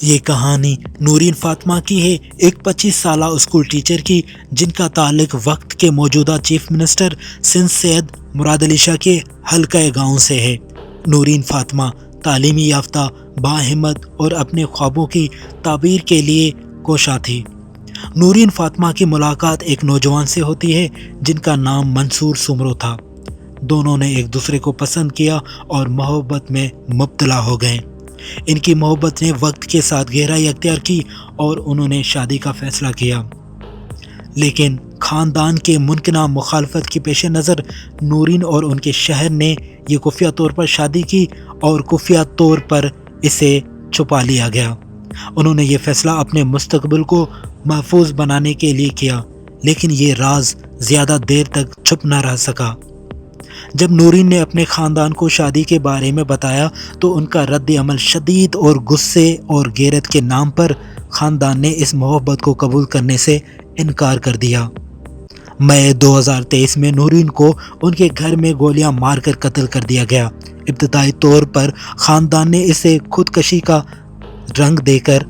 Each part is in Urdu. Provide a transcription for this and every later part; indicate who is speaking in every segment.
Speaker 1: یہ کہانی نورین فاطمہ کی ہے، ایک 25 سالہ اسکول ٹیچر کی جن کا تعلق وقت کے موجودہ چیف منسٹر سندھ سید مراد علی شاہ کے حلقہ گاؤں سے ہے۔ نورین فاطمہ تعلیمی یافتہ، باہمت اور اپنے خوابوں کی تعبیر کے لیے کوشاں تھی۔ نورین فاطمہ کی ملاقات ایک نوجوان سے ہوتی ہے جن کا نام منصور سمرو تھا۔ دونوں نے ایک دوسرے کو پسند کیا اور محبت میں مبتلا ہو گئے۔ ان کی محبت نے وقت کے ساتھ گہرائی اختیار کی اور انہوں نے شادی کا فیصلہ کیا، لیکن خاندان کے ممکنہ مخالفت کے پیش نظر نورین اور ان کے شوہر نے یہ خفیہ طور پر شادی کی اور خفیہ طور پر اسے چھپا لیا گیا۔ انہوں نے یہ فیصلہ اپنے مستقبل کو محفوظ بنانے کے لیے کیا، لیکن یہ راز زیادہ دیر تک چھپ نہ رہ سکا۔ جب نورین نے اپنے خاندان کو شادی کے بارے میں بتایا تو ان کا رد عمل شدید اور غصے اور غیرت کے نام پر خاندان نے اس محبت کو قبول کرنے سے انکار کر دیا۔ مئی 2023 میں نورین کو ان کے گھر میں گولیاں مار کر قتل کر دیا گیا۔ ابتدائی طور پر خاندان نے اسے خودکشی کا رنگ دے کر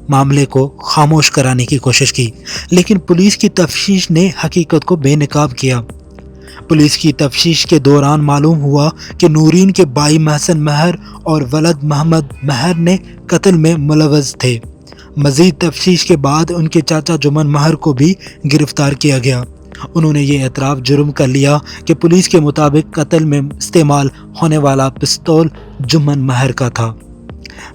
Speaker 1: معاملے کو خاموش کرانے کی کوشش کی، لیکن پولیس کی تفتیش نے حقیقت کو بے نقاب کیا۔ پولیس کی تفتیش کے دوران معلوم ہوا کہ نورین کے بھائی محسن مہر اور ولد محمد مہر نے قتل میں ملوث تھے۔ مزید تفتیش کے بعد ان کے چاچا جمن مہر کو بھی گرفتار کیا گیا۔ انہوں نے یہ اعتراف جرم کر لیا کہ پولیس کے مطابق قتل میں استعمال ہونے والا پستول جمن مہر کا تھا۔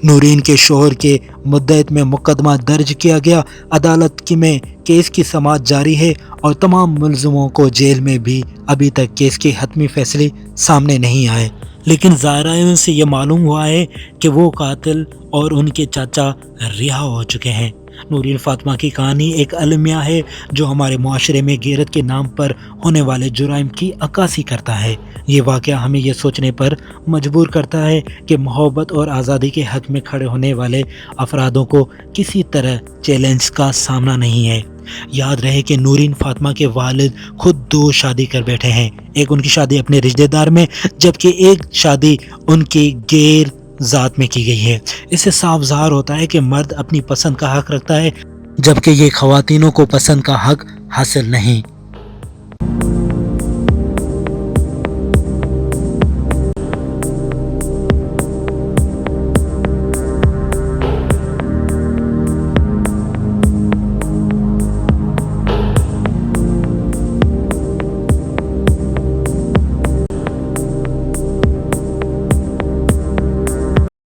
Speaker 1: نورین کے شوہر کے مدت میں مقدمہ درج کیا گیا۔ عدالت میں کیس کی سماعت جاری ہے اور تمام ملزموں کو جیل میں بھی ابھی تک کیس کے حتمی فیصلے سامنے نہیں آئے، لیکن ظاہرین سے یہ معلوم ہوا ہے کہ وہ قاتل اور ان کے چاچا رہا ہو چکے ہیں۔ نورین فاطمہ کی کہانی ایک المیہ ہے جو ہمارے معاشرے میں غیرت کے نام پر ہونے والے جرائم کی عکاسی کرتا ہے۔ یہ واقعہ ہمیں یہ سوچنے پر مجبور کرتا ہے کہ محبت اور آزادی کے حق میں کھڑے ہونے والے افرادوں کو کسی طرح چیلنج کا سامنا نہیں ہے۔ یاد رہے کہ نورین فاطمہ کے والد خود 2 شادی کر بیٹھے ہیں، ایک ان کی شادی اپنے رشتہ دار میں جبکہ ایک شادی ان کی غیر ذات میں کی گئی ہے۔ اس سے صاف ظاہر ہوتا ہے کہ مرد اپنی پسند کا حق رکھتا ہے جبکہ یہ خواتینوں کو پسند کا حق حاصل نہیں۔